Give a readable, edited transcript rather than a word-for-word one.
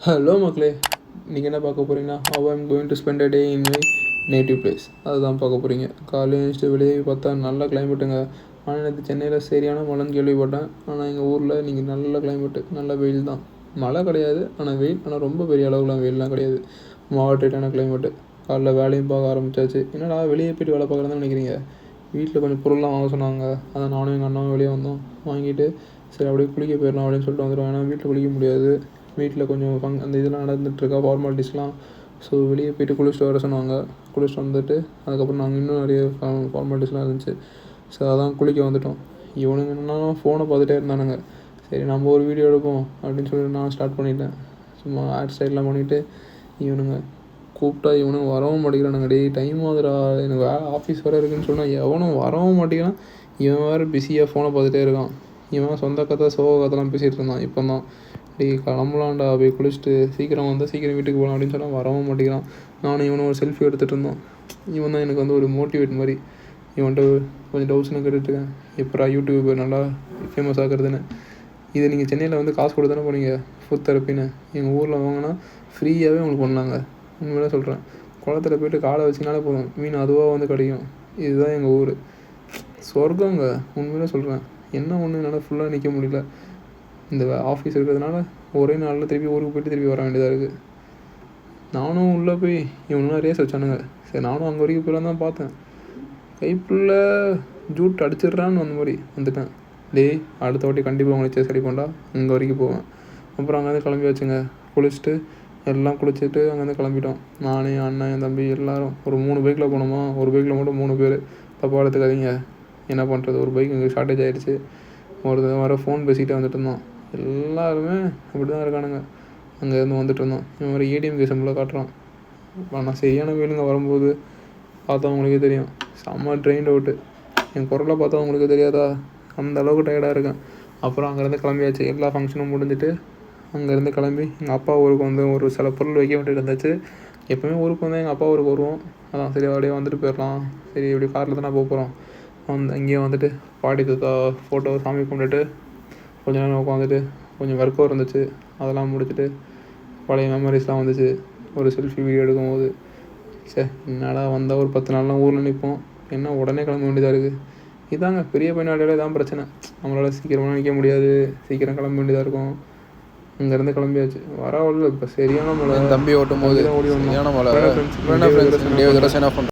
Hello மக்களே, நீங்கள் என்ன பார்க்க போகிறீங்கன்னா have I'm going to spend a day in my native place அதுதான் பார்க்க போகிறீங்க. காலையில் எழுந்திரிச்சிட்டு வெளியே பார்த்தா நல்ல கிளைமேட்டுங்க. ஆனால் எனக்கு சென்னையில் சரியான மழைன்னு கேள்விப்பட்டேன். ஆனால் எங்கள் ஊரில் நீங்கள் நல்ல கிளைமேட்டு, நல்ல வெயில் தான். மழை கிடையாது, ஆனால் வெயில். ஆனால் ரொம்ப பெரிய அளவுலாம் வெயிலெலாம் கிடையாது. மாடரேட்டான கிளைமேட்டு. காலைல வேலையும் பார்க்க ஆரம்பித்தாச்சு. என்னடா வெளியே போய்ட்டு வேலை பார்க்குறதுன்னு நினைக்கிறீங்க? வீட்டில் கொஞ்சம் பொருள்லாம் வாங்க சொன்னாங்க. அதான் நானும் எங்கள் அண்ணாவும் வெளியே வந்தோம். வாங்கிட்டு சரி அப்படியே குளிக்க போயிடலாம் அப்படின்னு சொல்லிட்டு வந்துடுவோம். ஏன்னா வீட்டில் குளிக்க முடியாது. வீட்டில் கொஞ்சம் அந்த இதெல்லாம் நடந்துகிட்ருக்கா ஃபார்மாலிட்டிஸ்லாம். ஸோ வெளியே போய்ட்டு குளிச்சுட்டு வர சொன்னாங்க. குளிச்சுட்டு வந்துட்டு அதுக்கப்புறம் நாங்கள் இன்னும் நிறைய ஃபார்மாலிட்டிஸ்லாம் இருந்துச்சு. ஸோ அதான் குளிக்க வந்துவிட்டோம். இவனுங்க என்னன்னா ஃபோனை பார்த்துட்டே இருந்தானுங்க. சரி நம்ம ஒரு வீடியோ எடுப்போம் அப்படின்னு சொல்லிட்டு நான் ஸ்டார்ட் பண்ணிட்டேன். சும்மா ஆட் ஸ்டைல்லாம் பண்ணிவிட்டு இவனுங்க கூப்பிட்டா இவனும் வரவும் மாட்டேங்கிறானுங்க. டே டைம் ஆகுதுடா, எனக்கு ஆஃபீஸ் வர இருக்குன்னு சொன்னால் எவனும் வரவும் மாட்டேங்கிறான். இவன் வேறு பிஸியாக ஃபோனை பார்த்துட்டே இருக்கான். இவன் சொந்த கதை சோக கதைலாம் பேசிகிட்டு இருந்தான். இப்போ தான் டே கிளம்பலான்டா, போய் குளிச்சுட்டு சீக்கிரம் வந்தால் சீக்கிரம் வீட்டுக்கு போகலாம் அப்படின்னு சொன்னால் வரவும் மாட்டேங்கிறான். நானும் இவனும் ஒரு செல்ஃபி எடுத்துகிட்டு இருந்தோம். இவன் தான் எனக்கு வந்து ஒரு மோட்டிவேட் மாதிரி. இவன்ட்டு கொஞ்சம் டவுட்ஸ்னு கேட்டுட்ருக்கேன், எப்படா யூடியூப் நல்லா ஃபேமஸ் ஆகுறதுன்னு. இதை நீங்கள் சென்னையில் வந்து காசு கொடுத்து தானே போனீங்க ஃபுட் தெரப்பின்னு. எங்கள் ஊரில் வாங்கினா ஃப்ரீயாகவே உங்களுக்கு பண்ணாங்க. உண்மையிலே சொல்கிறேன். குளத்துல போய்ட்டு காலை வச்சிங்கனாலே போதும், மீன் அதுவாக வந்து கிடைக்கும். இதுதான் எங்கள் ஊர், சொர்க்கங்க. உண்மையிலே சொல்கிறேன். என்ன ஒன்று என்னால் ஃபுல்லாக நிற்க முடியல. இந்த ஆஃபீஸ் இருக்கிறதுனால ஒரே நாளில் திருப்பி ஊருக்கு போய்ட்டு திருப்பி வர வேண்டியதாக இருக்குது. நானும் உள்ளே போய் இவனும் ரேஸ் வச்சானுங்க. சரி நானும் அங்கே வரைக்கும் போயிடலாம் தான் பார்த்தேன். கைப்புள்ள ஜூட் அடிச்சிடுறான்னு அந்த மாதிரி வந்துட்டேன். டேய் அடுத்த வாட்டி கண்டிப்பாக உங்களை சேஸ் அடிப்போண்டா, இங்கே வரைக்கும் போவேன். அப்புறம் அங்கேருந்து கிளம்பி வச்சுங்க. குளிச்சுட்டு எல்லாம் குளிச்சுட்டு அங்கேருந்து கிளம்பிட்டோம். நானே அண்ணன் என் தம்பி எல்லோரும் ஒரு 3 பைக்கில் போனோமா. ஒரு பைக்கில் மட்டும் 3 பேர். தப்பாக எடுத்துக்காதீங்க. என்ன பண்ணுறது, ஒரு பைக் இங்கே ஷார்ட்டேஜ் ஆகிடுச்சு. ஒருத்தர் வர ஃபோன் பேசிக்கிட்டே வந்துட்டு இருந்தோம். எல்லாருமே அப்படி தான் இருக்கானுங்க. அங்கேருந்து வந்துட்டு இருந்தோம். இவன் மாதிரி ஏடிஎம்கே சிம்பிளாக காட்டுறான். ஆனால் சரியான வேலுங்க வரும்போது பார்த்தா அவங்களுக்கே தெரியும். செம்ம ட்ரெயின் அவுட்டு. என் குரலை பார்த்தா அவங்களுக்கு தெரியாதா, அந்த அளவுக்கு டயர்டாக இருக்கேன். அப்புறம் அங்கேருந்து கிளம்பியாச்சு. எல்லா ஃபங்க்ஷனும் முடிஞ்சுட்டு அங்கேருந்து கிளம்பி எங்கள் அப்பா ஊருக்கு வந்து ஒரு சில பொருள் வைக்க வேண்டியது இருந்துச்சு. எப்போவுமே ஊருக்கு வந்து எங்கள் அப்பா ஊருக்கு வருவோம். அதான் சரி அப்படியே வந்துட்டு போயிடலாம். சரி இப்படி காரில் தான் போக போகிறோம். அங்கேயே வந்துட்டு பாட்டி தாத்தா ஃபோட்டோ சாமி கும்பிட்டுட்டு கொஞ்ச நேரம் உட்காந்துட்டு கொஞ்சம் ஒர்க்கும் இருந்துச்சு. அதெல்லாம் முடிச்சுட்டு பழைய மெமரிஸ்லாம் வந்துச்சு. ஒரு செல்ஃபி வீடியோ எடுக்கும்போது சரி என்னடா வந்தால் ஒரு 10 நாள்லாம் ஊரில் நிற்போம், என்ன உடனே கிளம்ப வேண்டியதாக இருக்குது. இதாங்க பெரிய பையனாடியில் இதான் பிரச்சனை. நம்மளால் சீக்கிரமாக நிற்க முடியாது, சீக்கிரம் கிளம்ப வேண்டியதாக இருக்கும். அங்கேருந்து கிளம்பியாச்சு. வரவில்லை இப்போ சரியான மழை. தம்பி ஓட்டும் போது ஓடி சரியான மழை. ஃப்ரெண்ட்ஸ்